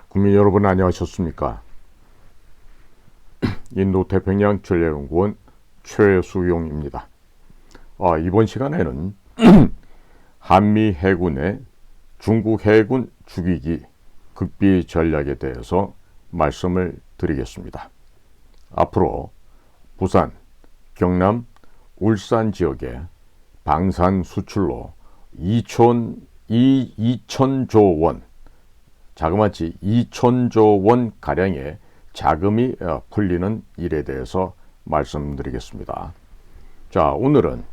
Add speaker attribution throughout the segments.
Speaker 1: 국민 여러분 안녕하셨습니까? 인도태평양 전략연구원 최수용입니다. 이번 시간에는 한미 해군의 중국 해군 죽이기 극비 전략에 대해서 말씀을 드리겠습니다. 앞으로 부산, 경남, 울산 지역에 방산 수출로 2천조 원, 자그마치 2천조 원 가량의 자금이 풀리는 일에 대해서 말씀드리겠습니다. 자, 오늘은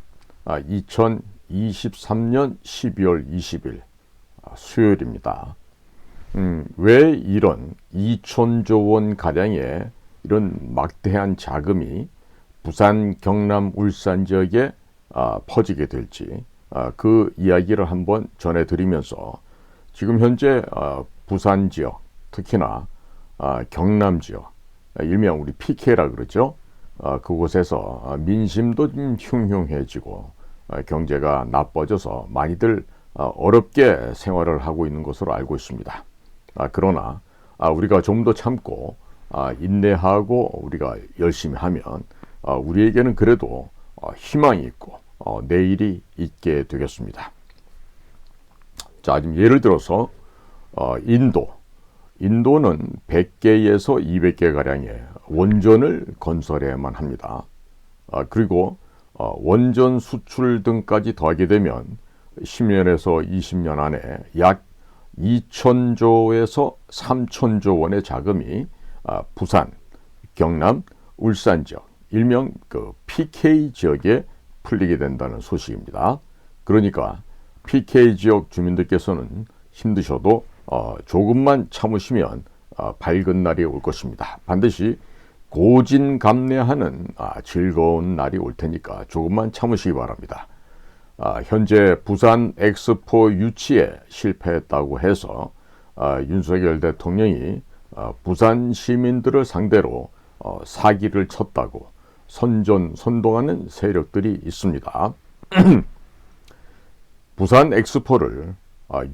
Speaker 1: 2023년 12월 20일 수요일입니다. 왜 이런 2천조 원 가량의 이런 막대한 자금이 부산, 경남, 울산 지역에 퍼지게 될지 그 이야기를 한번 전해드리면서 지금 현재 부산 지역, 특히나 경남 지역, 일명 우리 PK라 그러죠. 그곳에서 민심도 좀 흉흉해지고 경제가 나빠져서 많이들 어렵게 생활을 하고 있는 것으로 알고 있습니다. 그러나 우리가 좀 더 참고 인내하고 우리가 열심히 하면 우리에게는 그래도 희망이 있고 내일이 있게 되겠습니다. 자, 지금 예를 들어서 인도는 100개에서 200개 가량의 원전을 건설해야만 합니다. 그리고 원전 수출 등까지 더하게 되면 10년에서 20년 안에 약 2천조에서 3천조 원의 자금이 부산, 경남, 울산 지역, 일명 그 PK 지역에 풀리게 된다는 소식입니다. 그러니까 PK 지역 주민들께서는 힘드셔도 조금만 참으시면 밝은 날이 올 것입니다. 반드시 고진감래하는 즐거운 날이 올 테니까 조금만 참으시기 바랍니다. 현재 부산 엑스포 유치에 실패했다고 해서 윤석열 대통령이 부산 시민들을 상대로 사기를 쳤다고 선동하는 세력들이 있습니다. 부산 엑스포를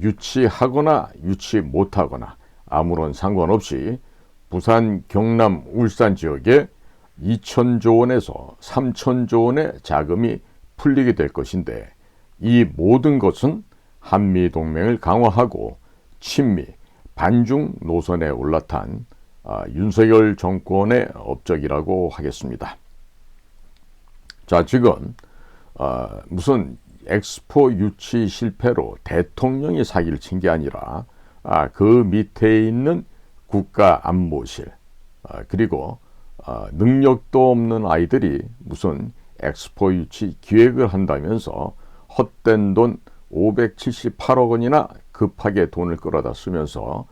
Speaker 1: 유치하거나 유치 못하거나 아무런 상관없이 부산, 경남, 울산 지역에 2천조 원에서 3천조 원의 자금이 풀리게 될 것인데 이 모든 것은 한미동맹을 강화하고 친미, 반중 노선에 올라탄 윤석열 정권의 업적이라고 하겠습니다. 자, 지금 무슨 엑스포 유치 실패로 대통령이 사기를 친 게 아니라 그 밑에 있는 국가안보실 그리고 능력도 없는 아이들이 무슨 엑스포 유치 기획을 한다면서 헛된 돈 578억 원이나 급하게 돈을 끌어다 쓰면서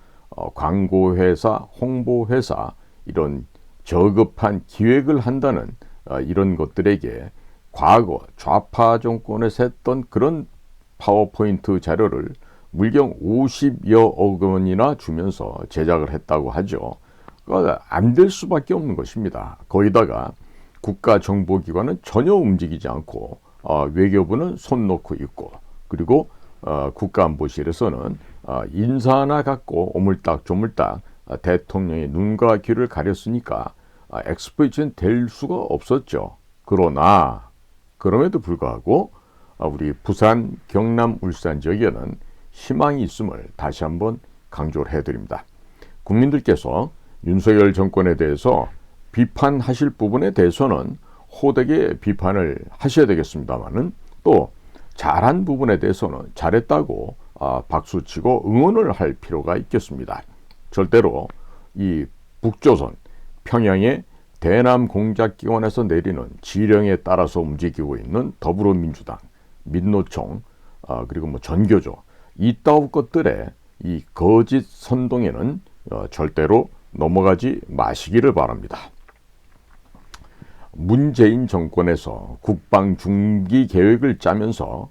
Speaker 1: 광고회사, 홍보회사 이런 저급한 기획을 한다는 이런 것들에게 과거 좌파 정권에서 했던 그런 파워포인트 자료를 물경 50여억 원이나 주면서 제작을 했다고 하죠. 안 될 수밖에 없는 것입니다. 거기다가 국가정보기관은 전혀 움직이지 않고 외교부는 손 놓고 있고 그리고 국가안보실에서는 인사 하나 갖고 오물딱조물딱 대통령의 눈과 귀를 가렸으니까 엑스포 유치는 될 수가 없었죠. 그럼에도 불구하고 우리 부산, 경남, 울산 지역에는 희망이 있음을 다시 한번 강조를 해드립니다. 국민들께서 윤석열 정권에 대해서 비판하실 부분에 대해서는 호되게 비판을 하셔야 되겠습니다만은 또 잘한 부분에 대해서는 잘했다고 박수치고 응원을 할 필요가 있겠습니다. 절대로 이 북조선, 평양의 대남 공작기관에서 내리는 지령에 따라서 움직이고 있는 더불어민주당, 민노총, 그리고 전교조 이따위 것들의 이 거짓 선동에는 절대로 넘어가지 마시기를 바랍니다. 문재인 정권에서 국방 중기 계획을 짜면서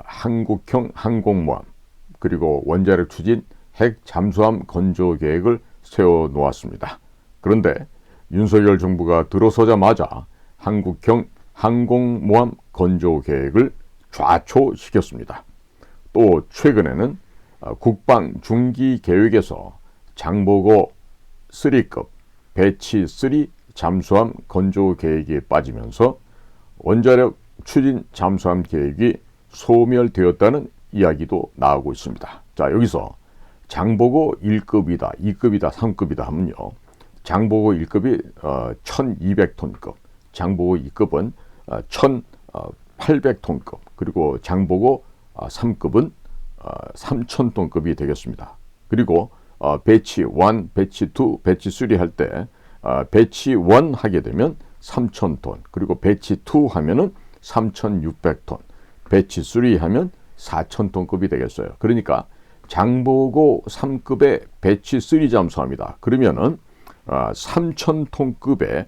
Speaker 1: 한국형 항공모함 그리고 원자력 추진 핵 잠수함 건조 계획을 세워놓았습니다. 그런데 윤석열 정부가 들어서자마자 한국형 항공모함 건조 계획을 좌초시켰습니다. 또 최근에는 국방 중기 계획에서 장보고 3급 배치 3 잠수함 건조 계획에 빠지면서 원자력 추진 잠수함 계획이 소멸되었다는 이야기도 나오고 있습니다. 자, 여기서 장보고 1급이다, 2급이다, 3급이다 하면요. 장보고 1급이 1200톤급, 장보고 2급은 1800톤급, 그리고 장보고 3급은 3000톤급이 되겠습니다. 그리고 배치 1, 배치 2, 배치 3 할 때 배치 1 하게 되면 3000톤, 그리고 배치 2 하면은 3600톤, 배치 3 하면 4000톤급이 되겠어요. 그러니까 장보고 3급의 배치 3 잠수함이다. 그러면은 3000톤급의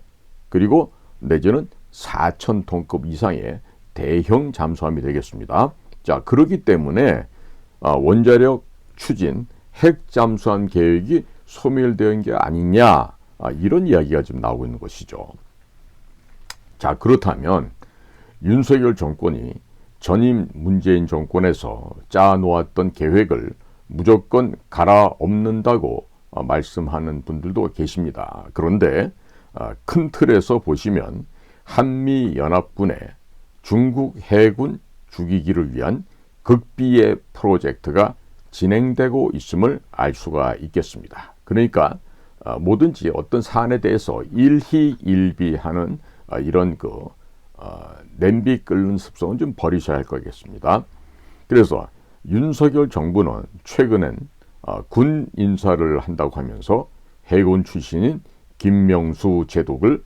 Speaker 1: 그리고 내지는 4000톤급 이상의 대형 잠수함이 되겠습니다. 자, 그렇기 때문에 원자력 추진 핵 잠수함 계획이 소멸된 게 아니냐, 이런 이야기가 지금 나오고 있는 것이죠. 자, 그렇다면 윤석열 정권이 전임 문재인 정권에서 짜놓았던 계획을 무조건 갈아엎는다고 말씀하는 분들도 계십니다. 그런데 큰 틀에서 보시면 한미연합군의 중국 해군 죽이기를 위한 극비의 프로젝트가 진행되고 있음을 알 수가 있겠습니다. 그러니까 뭐든지 어떤 사안에 대해서 일희일비하는 이런 냄비 끓는 습성은 좀 버리셔야 할 거겠습니다. 그래서 윤석열 정부는 최근엔 군 인사를 한다고 하면서 해군 출신인 김명수 제독을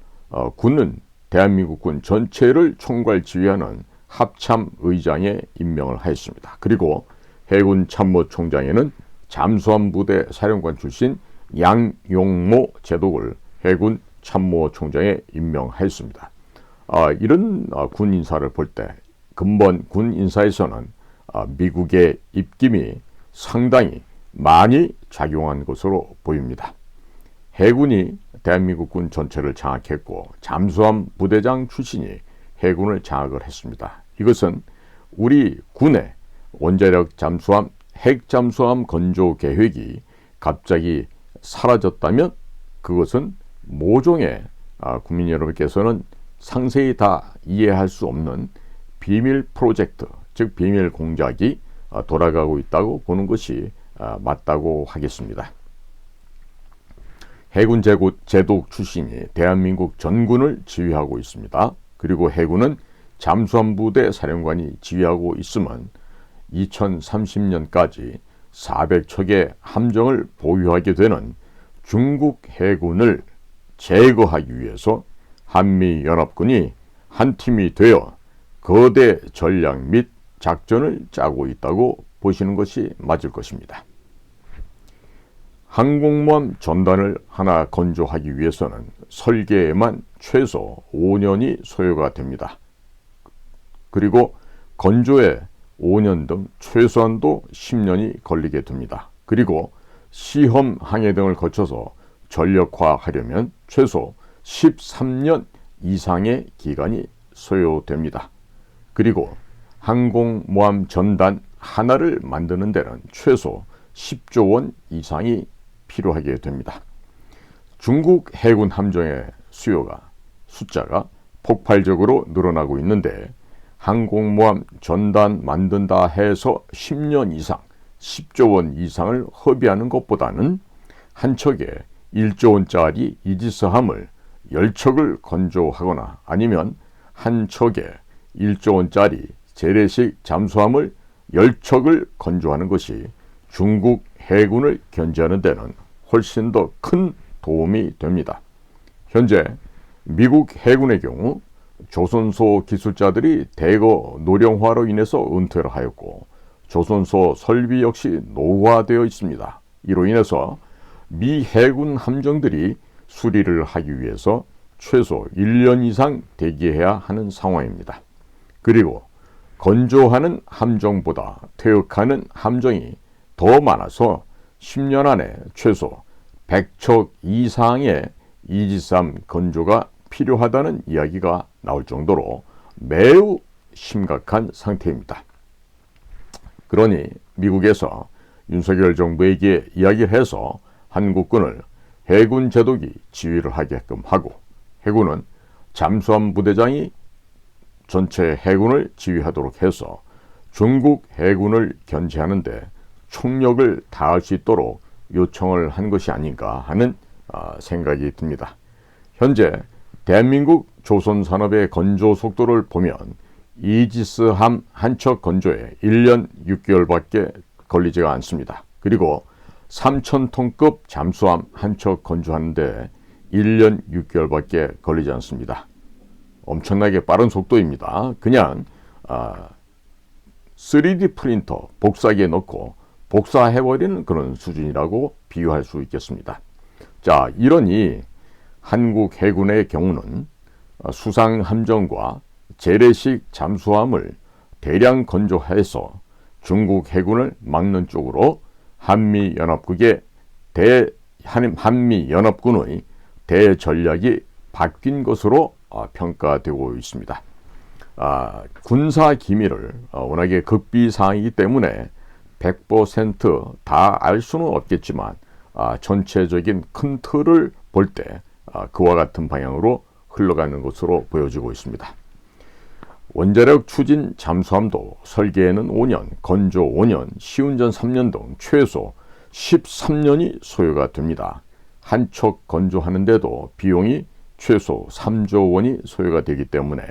Speaker 1: 군은 대한민국 군 전체를 총괄 지휘하는 합참의장에 임명을 하였습니다. 그리고 해군 참모총장에는 잠수함 부대 사령관 출신 양용모 제독을 해군 참모총장에 임명하였습니다. 이런 군 인사를 볼 때 근본 군 인사에서는 미국의 입김이 상당히 많이 작용한 것으로 보입니다. 해군이 대한민국 군 전체를 장악했고 잠수함 부대장 출신이 해군을 장악을 했습니다. 이것은 우리 군의 원자력 잠수함, 핵 잠수함 건조 계획이 갑자기 사라졌다면 그것은 모종의 국민 여러분께서는 상세히 다 이해할 수 없는 비밀 프로젝트, 즉 비밀 공작이 돌아가고 있다고 보는 것이 맞다고 하겠습니다. 해군 제독 출신이 대한민국 전군을 지휘하고 있습니다. 그리고 해군은 잠수함 부대 사령관이 지휘하고 있으면 2030년까지 400척의 함정을 보유하게 되는 중국 해군을 제거하기 위해서 한미연합군이 한 팀이 되어 거대 전략 및 작전을 짜고 있다고 보시는 것이 맞을 것입니다. 항공모함 전단을 하나 건조하기 위해서는 설계에만 최소 5년이 소요가 됩니다. 그리고 건조에 5년 등 최소한도 10년이 걸리게 됩니다. 그리고 시험 항해 등을 거쳐서 전력화하려면 최소 13년 이상의 기간이 소요됩니다. 그리고 항공모함 전단 하나를 만드는 데는 최소 10조 원 이상이 필요하게 됩니다. 중국 해군 함정의 숫자가 폭발적으로 늘어나고 있는데 항공모함 전단 만든다 해서 10년 이상, 10조 원 이상을 허비하는 것보다는 한 척에 1조 원짜리 이지스함을 10척을 건조하거나 아니면 한 척에 1조 원짜리 재래식 잠수함을 10척을 건조하는 것이 중국 해군을 견제하는 데는 훨씬 더 큰 도움이 됩니다. 현재 미국 해군의 경우 조선소 기술자들이 대거 노령화로 인해서 은퇴를 하였고 조선소 설비 역시 노후화되어 있습니다. 이로 인해서 미 해군 함정들이 수리를 하기 위해서 최소 1년 이상 대기해야 하는 상황입니다. 그리고 건조하는 함정보다 퇴역하는 함정이 더 많아서 10년 안에 최소 100척 이상의 이지스함 건조가 필요하다는 이야기가 나올 정도로 매우 심각한 상태입니다. 그러니 미국에서 윤석열 정부에게 이야기를 해서 한국군을 해군 제독이 지휘를 하게끔 하고 해군은 잠수함 부대장이 전체 해군을 지휘하도록 해서 중국 해군을 견제하는 데 총력을 다할 수 있도록 요청을 한 것이 아닌가 하는 생각이 듭니다. 현재 대한민국 조선산업의 건조 속도를 보면 이지스함 한 척 건조에 1년 6개월밖에 걸리지가 않습니다. 그리고 3,000톤급 잠수함 한 척 건조하는데 1년 6개월밖에 걸리지 않습니다. 엄청나게 빠른 속도입니다. 그냥 3D 프린터 복사기에 넣고 복사해버리는 그런 수준이라고 비유할 수 있겠습니다. 자, 이러니 한국 해군의 경우는 수상 함정과 재래식 잠수함을 대량 건조해서 중국 해군을 막는 쪽으로 한미연합군의 대전략이 바뀐 것으로 평가되고 있습니다. 군사 기밀을 워낙에 극비사항이기 때문에 100% 다 알 수는 없겠지만 전체적인 큰 틀을 볼 때 그와 같은 방향으로 흘러가는 것으로 보여지고 있습니다. 원자력 추진 잠수함도 설계에는 5년, 건조 5년, 시운전 3년 등 최소 13년이 소요가 됩니다. 한 척 건조하는데도 비용이 최소 3조 원이 소요가 되기 때문에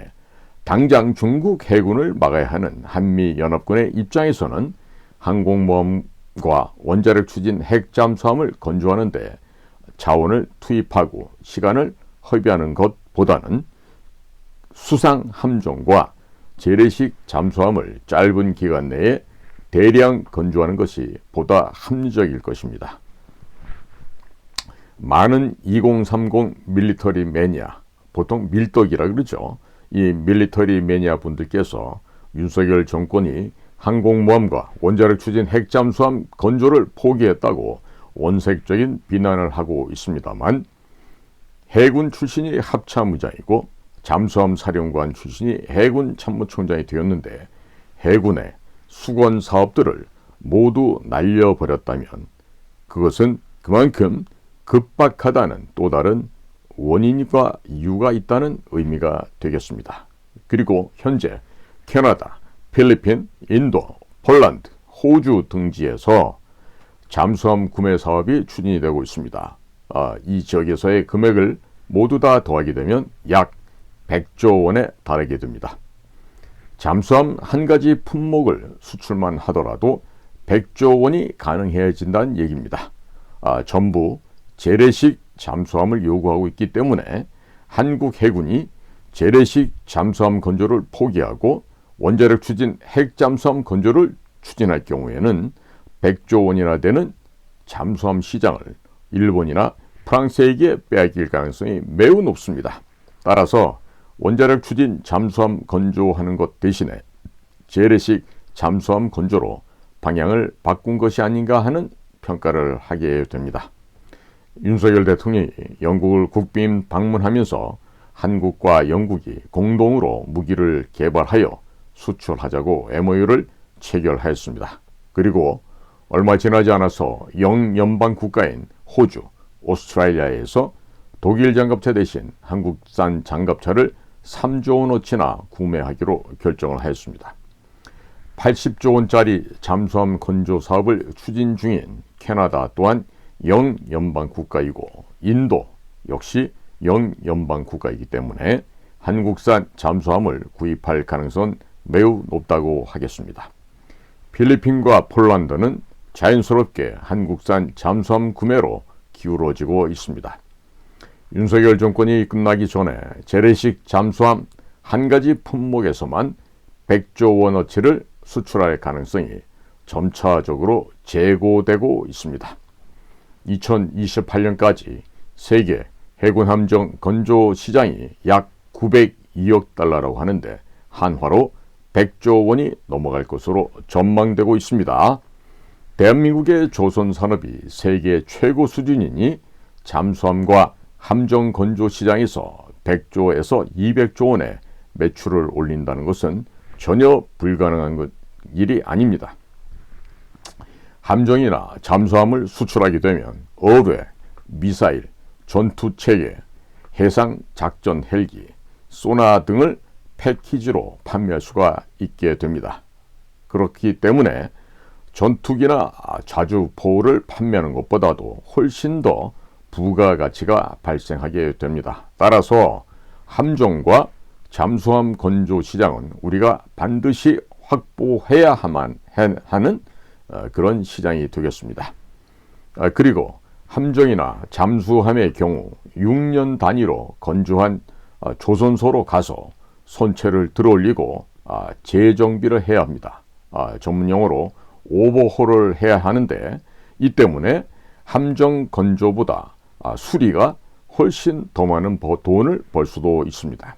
Speaker 1: 당장 중국 해군을 막아야 하는 한미연합군의 입장에서는 항공모함과 원자력 추진 핵잠수함을 건조하는 데 자원을 투입하고 시간을 허비하는 것보다는 수상 함정과 재래식 잠수함을 짧은 기간 내에 대량 건조하는 것이 보다 합리적일 것입니다. 많은 2030 밀리터리 매니아, 보통 밀떡이라 그러죠. 이 밀리터리 매니아 분들께서 윤석열 정권이 항공모함과 원자력 추진 핵잠수함 건조를 포기했다고 원색적인 비난을 하고 있습니다만 해군 출신이 합참의장이고 잠수함 사령관 출신이 해군 참모총장이 되었는데 해군의 수건 사업들을 모두 날려버렸다면 그것은 그만큼 급박하다는 또 다른 원인과 이유가 있다는 의미가 되겠습니다. 그리고 현재 캐나다, 필리핀, 인도, 폴란드, 호주 등지에서 잠수함 구매 사업이 추진이 되고 있습니다. 이 지역에서의 금액을 모두 다 더하게 되면 약 100조 원에 달하게 됩니다. 잠수함 한 가지 품목을 수출만 하더라도 100조 원이 가능해진다는 얘기입니다. 전부 재래식 잠수함을 요구하고 있기 때문에 한국 해군이 재래식 잠수함 건조를 포기하고 원자력 추진 핵잠수함 건조를 추진할 경우에는 100조 원이나 되는 잠수함 시장을 일본이나 프랑스에게 빼앗길 가능성이 매우 높습니다. 따라서 원자력 추진 잠수함 건조하는 것 대신에 재래식 잠수함 건조로 방향을 바꾼 것이 아닌가 하는 평가를 하게 됩니다. 윤석열 대통령이 영국을 국빈 방문하면서 한국과 영국이 공동으로 무기를 개발하여 수출하자고 MOU를 체결하였습니다. 그리고 얼마 지나지 않아서 영연방 국가인 호주, 오스트레일리아에서 독일 장갑차 대신 한국산 장갑차를 3조 원어치나 구매하기로 결정을 하였습니다. 80조 원짜리 잠수함 건조 사업을 추진 중인 캐나다 또한 영연방 국가이고 인도 역시 영연방 국가이기 때문에 한국산 잠수함을 구입할 가능성은 매우 높다고 하겠습니다. 필리핀과 폴란드는 자연스럽게 한국산 잠수함 구매로 기울어지고 있습니다. 윤석열 정권이 끝나기 전에 재래식 잠수함 한 가지 품목에서만 100조 원어치를 수출할 가능성이 점차적으로 제고되고 있습니다. 2028년까지 세계 해군 함정 건조 시장이 약 902억 달러라고 하는데 한화로 100조 원이 넘어갈 것으로 전망되고 있습니다. 대한민국의 조선 산업이 세계 최고 수준이니 잠수함과 함정 건조 시장에서 100조에서 200조 원의 매출을 올린다는 것은 전혀 불가능한 일이 아닙니다. 함정이나 잠수함을 수출하게 되면 어뢰, 미사일, 전투체계, 해상 작전 헬기, 소나 등을 패키지로 판매할 수가 있게 됩니다. 그렇기 때문에 전투기나 자주포를 판매하는 것보다도 훨씬 더 부가가치가 발생하게 됩니다. 따라서 함정과 잠수함 건조 시장은 우리가 반드시 확보해야만 하는 그런 시장이 되겠습니다. 그리고 함정이나 잠수함의 경우 6년 단위로 건조한 조선소로 가서 선체를 들어올리고 재정비를 해야 합니다. 전문용어로 오버홀을 해야 하는데 이 때문에 함정 건조보다 수리가 훨씬 더 많은 돈을 벌 수도 있습니다.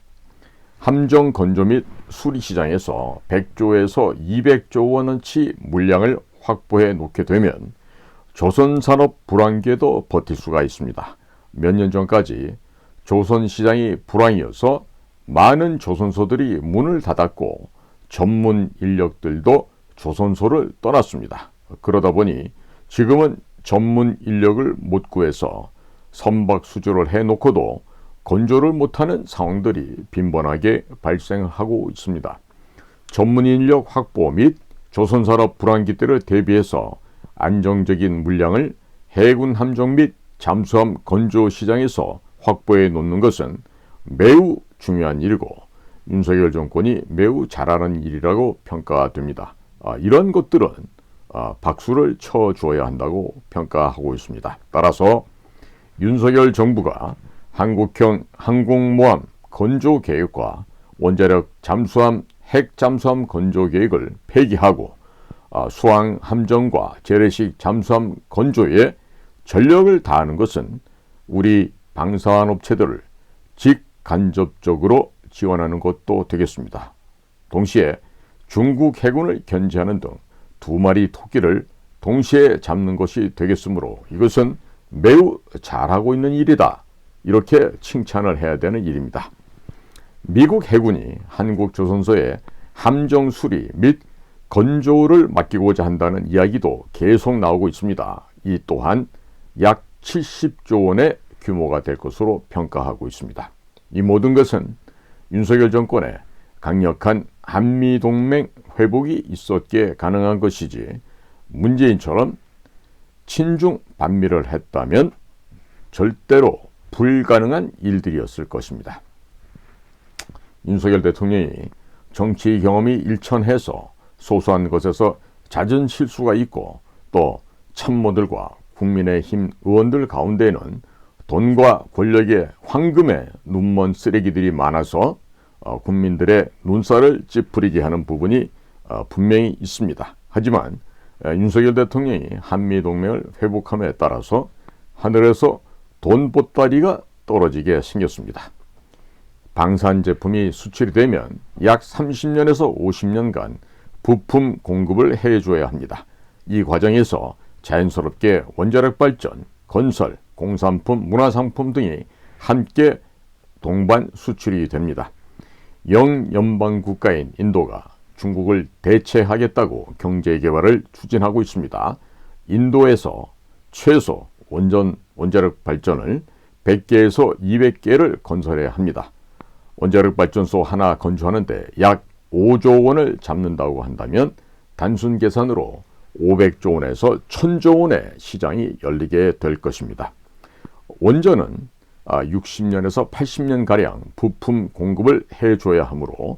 Speaker 1: 함정 건조 및 수리 시장에서 100조에서 200조 원어치 물량을 확보해 놓게 되면 조선산업 불황기에도 버틸 수가 있습니다. 몇 년 전까지 조선 시장이 불황이어서 많은 조선소들이 문을 닫았고 전문 인력들도 조선소를 떠났습니다. 그러다 보니 지금은 전문 인력을 못 구해서 선박수주를 해놓고도 건조를 못하는 상황들이 빈번하게 발생하고 있습니다. 전문 인력 확보 및 조선산업 불황기 때를 대비해서 안정적인 물량을 해군 함정 및 잠수함 건조 시장에서 확보해 놓는 것은 매우 중요한 일이고 윤석열 정권이 매우 잘하는 일이라고 평가됩니다. 이런 것들은 박수를 쳐주어야 한다고 평가하고 있습니다. 따라서 윤석열 정부가 한국형 항공모함 건조 계획과 원자력 잠수함 핵 잠수함 건조 계획을 폐기하고 수항 함정과 재래식 잠수함 건조에 전력을 다하는 것은 우리 방산업체들을 직간접적으로 지원하는 것도 되겠습니다. 동시에 중국 해군을 견제하는 등 두 마리 토끼를 동시에 잡는 것이 되겠으므로 이것은 매우 잘하고 있는 일이다. 이렇게 칭찬을 해야 되는 일입니다. 미국 해군이 한국 조선소에 함정 수리 및 건조를 맡기고자 한다는 이야기도 계속 나오고 있습니다. 이 또한 약 70조 원의 규모가 될 것으로 평가하고 있습니다. 이 모든 것은 윤석열 정권의 강력한 한미동맹 회복이 있었기에 가능한 것이지 문재인처럼 친중 반미를 했다면 절대로 불가능한 일들이었을 것입니다. 윤석열 대통령이 정치 경험이 일천해서 소소한 것에서 잦은 실수가 있고 또 참모들과 국민의힘 의원들 가운데에는 돈과 권력의 황금의 눈먼 쓰레기들이 많아서 국민들의 눈살을 찌푸리게 하는 부분이 분명히 있습니다. 하지만 윤석열 대통령이 한미동맹을 회복함에 따라서 하늘에서 돈 보따리가 떨어지게 생겼습니다. 방산 제품이 수출이 되면 약 30년에서 50년간 부품 공급을 해줘야 합니다. 이 과정에서 자연스럽게 원자력 발전, 건설, 공산품, 문화상품 등이 함께 동반 수출이 됩니다. 영연방 국가인 인도가 중국을 대체하겠다고 경제개발을 추진하고 있습니다. 인도에서 최소 원자력 발전을 100개에서 200개를 건설해야 합니다. 원자력 발전소 하나 건조하는데 약 5조 원을 잡는다고 한다면 단순 계산으로 500조 원에서 1000조 원의 시장이 열리게 될 것입니다. 원전은 60년에서 80년가량 부품 공급을 해줘야 하므로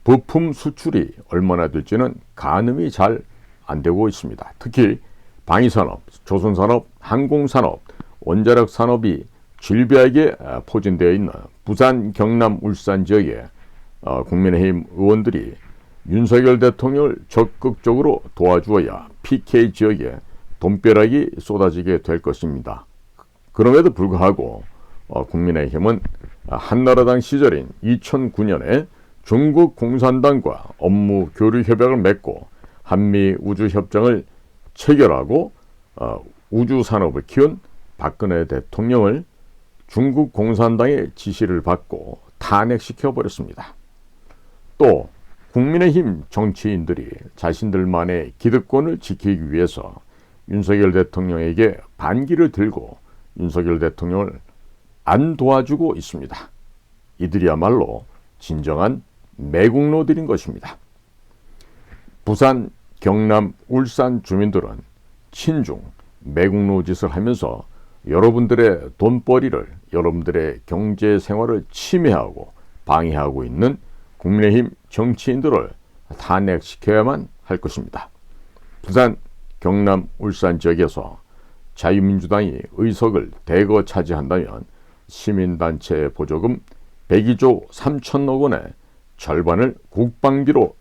Speaker 1: 부품 수출이 얼마나 될지는 가늠이 잘 안 되고 있습니다. 특히 방위산업, 조선산업, 항공산업, 원자력 산업이 질비하게 포진되어 있는 부산, 경남, 울산 지역에 국민의힘 의원들이 윤석열 대통령을 적극적으로 도와주어야 PK 지역에 돈벼락이 쏟아지게 될 것입니다. 그럼에도 불구하고 국민의힘은 한나라당 시절인 2009년에 중국 공산당과 업무 교류 협약을 맺고 한미 우주협정을 체결하고 우주산업을 키운 박근혜 대통령을 중국 공산당의 지시를 받고 탄핵시켜버렸습니다. 또 국민의힘 정치인들이 자신들만의 기득권을 지키기 위해서 윤석열 대통령에게 반기를 들고 윤석열 대통령을 안 도와주고 있습니다. 이들이야말로 진정한 매국노들인 것입니다. 부산, 경남, 울산 주민들은 친중 매국노 짓을 하면서 여러분들의 돈벌이를, 여러분들의 경제 생활을 침해하고 방해하고 있는 국민의힘 정치인들을 탄핵시켜야만 할 것입니다. 부산, 경남, 울산 지역에서 자유민주당이 의석을 대거 차지한다면 시민단체 보조금 102조 3천억 원의 절반을 국방비로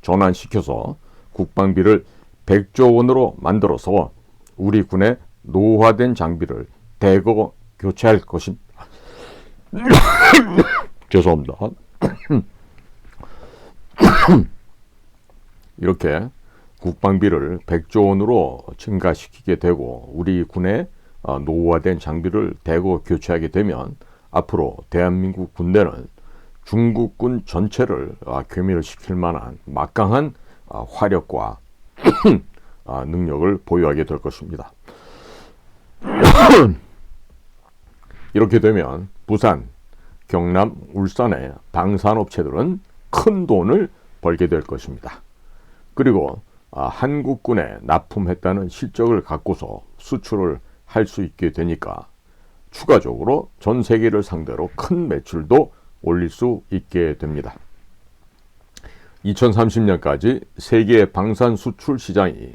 Speaker 1: 전환시켜서 국방비를 100조 원으로 만들어서 우리 군의 노후화된 장비를 대거 교체할 것입니다. 죄송합니다. 이렇게 국방비를 100조 원으로 증가시키게 되고 우리 군의 노후화된 장비를 대거 교체하게 되면 앞으로 대한민국 군대는 중국군 전체를 괴멸시킬 만한 막강한 화력과 능력을 보유하게 될 것입니다. 이렇게 되면 부산, 경남, 울산의 방산업체들은 큰 돈을 벌게 될 것입니다. 그리고 한국군에 납품했다는 실적을 갖고서 수출을 할 수 있게 되니까 추가적으로 전 세계를 상대로 큰 매출도 올릴 수 있게 됩니다. 2030년까지 세계 방산 수출 시장이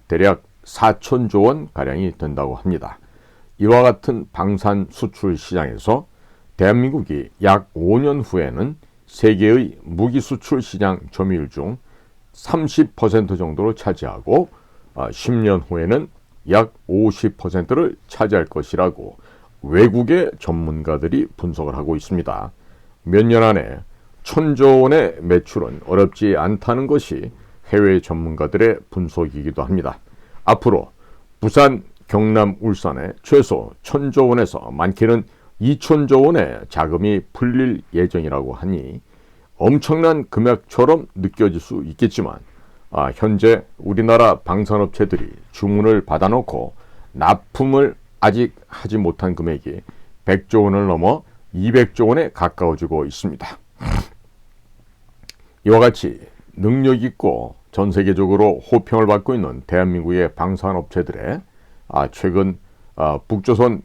Speaker 1: 대략 4천조 원 가량이 된다고 합니다. 이와 같은 방산 수출 시장에서 대한민국이 약 5년 후에는 세계의 무기 수출 시장 점유율 중 30% 정도를 차지하고 10년 후에는 약 50%를 차지할 것이라고 외국의 전문가들이 분석을 하고 있습니다. 몇 년 안에 1,000조 원의 매출은 어렵지 않다는 것이 해외 전문가들의 분석이기도 합니다. 앞으로 부산, 경남, 울산에 최소 1,000조 원에서 많게는 2,000조 원의 자금이 풀릴 예정이라고 하니 엄청난 금액처럼 느껴질 수 있겠지만 현재 우리나라 방산업체들이 주문을 받아놓고 납품을 아직 하지 못한 금액이 100조 원을 넘어 200조 원에 가까워지고 있습니다. 이와 같이 능력 있고 전 세계적으로 호평을 받고 있는 대한민국의 방산업체들의 최근 북조선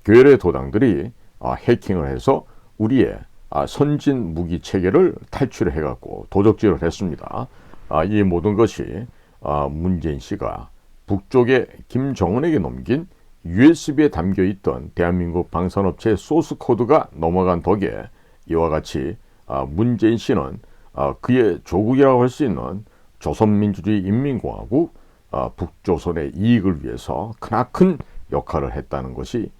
Speaker 1: 괴뢰 도당들이 해킹을 해서 우리의 선진 무기 체계를 탈출해갖고 도적질을 했습니다. 이 모든 것이 문재인 씨가 북쪽의 김정은에게 넘긴 USB에 담겨있던 대한민국 방산업체 소스 코드가 넘어간 덕에 이와 같이 문재인 씨는 그의 조국이라고 할 수 있는 조선민주주의 인민공화국 북조선의 이익을 위해서 크나큰 역할을 했다는 것이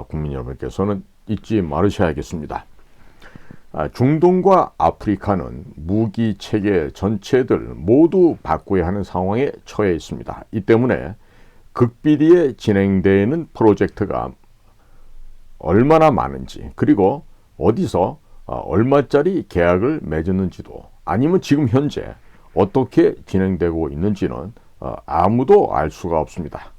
Speaker 1: 국민 여러분께서는 잊지 말으셔야겠습니다. 중동과 아프리카는 무기 체계 전체들 모두 바꿔야 하는 상황에 처해 있습니다. 이 때문에 극비리에 진행되는 프로젝트가 얼마나 많은지, 그리고 어디서 얼마짜리 계약을 맺었는지도, 아니면 지금 현재 어떻게 진행되고 있는지는 아무도 알 수가 없습니다.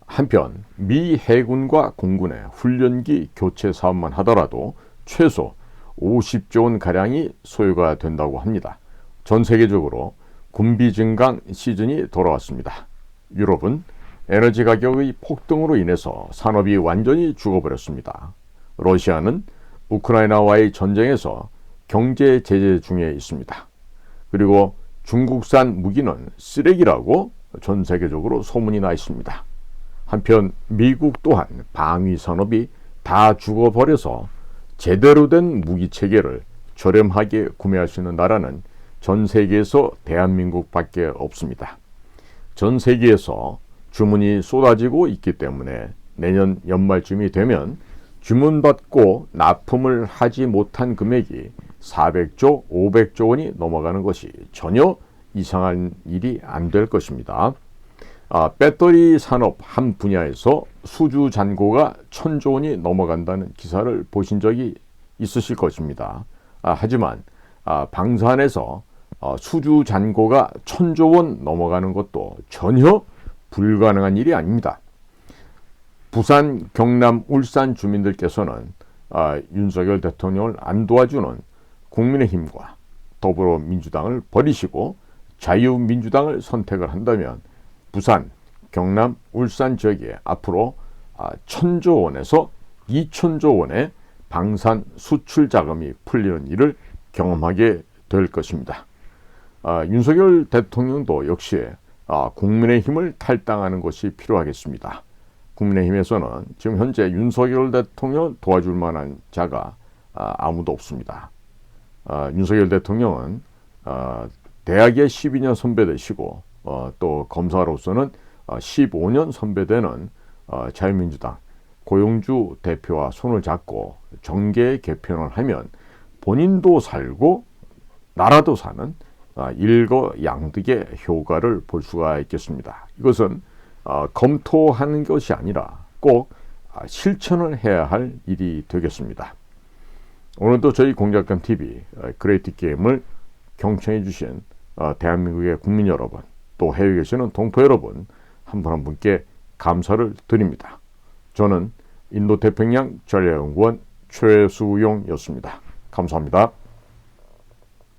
Speaker 1: 한편 미 해군과 공군의 훈련기 교체 사업만 하더라도 최소 50조 원 가량이 소요가 된다고 합니다. 전 세계적으로 군비 증강 시즌이 돌아왔습니다. 유럽은 에너지 가격의 폭등으로 인해서 산업이 완전히 죽어버렸습니다. 러시아는 우크라이나와의 전쟁에서 경제 제재 중에 있습니다. 그리고 중국산 무기는 쓰레기라고 전 세계적으로 소문이 나 있습니다. 한편 미국 또한 방위 산업이 다 죽어버려서 제대로 된 무기 체계를 저렴하게 구매할 수 있는 나라는 전 세계에서 대한민국밖에 없습니다. 전 세계에서 주문이 쏟아지고 있기 때문에 내년 연말쯤이 되면 주문받고 납품을 하지 못한 금액이 400조, 500조 원이 넘어가는 것이 전혀 이상한 일이 안 될 것입니다. 배터리 산업 한 분야에서 수주 잔고가 1,000조 원이 넘어간다는 기사를 보신 적이 있으실 것입니다. 하지만 방산에서 수주 잔고가 1,000조 원 넘어가는 것도 전혀 불가능한 일이 아닙니다. 부산, 경남, 울산 주민들께서는 윤석열 대통령을 안 도와주는 국민의힘과 더불어민주당을 버리시고 자유민주당을 선택을 한다면 부산, 경남, 울산 지역에 앞으로 1,000조 원에서 2,000조 원의 방산 수출 자금이 풀리는 일을 경험하게 될 것입니다. 윤석열 대통령도 역시 국민의힘을 탈당하는 것이 필요하겠습니다. 국민의힘에서는 지금 현재 윤석열 대통령을 도와줄 만한 자가 아무도 없습니다. 윤석열 대통령은 대학의 12년 선배되시고 또 검사로서는 15년 선배되는 자유민주당 고용주 대표와 손을 잡고 정계 개편을 하면 본인도 살고 나라도 사는 일거양득의 효과를 볼 수가 있겠습니다. 이것은 검토하는 것이 아니라 꼭 실천을 해야 할 일이 되겠습니다. 오늘도 저희 공작감TV 그레이트 게임을 경청해 주신 대한민국의 국민 여러분, 또 해외에 계시는 동포 여러분 한 분 한 분께 감사를 드립니다. 저는 인도태평양 전략연구원 최수용이었습니다. 감사합니다.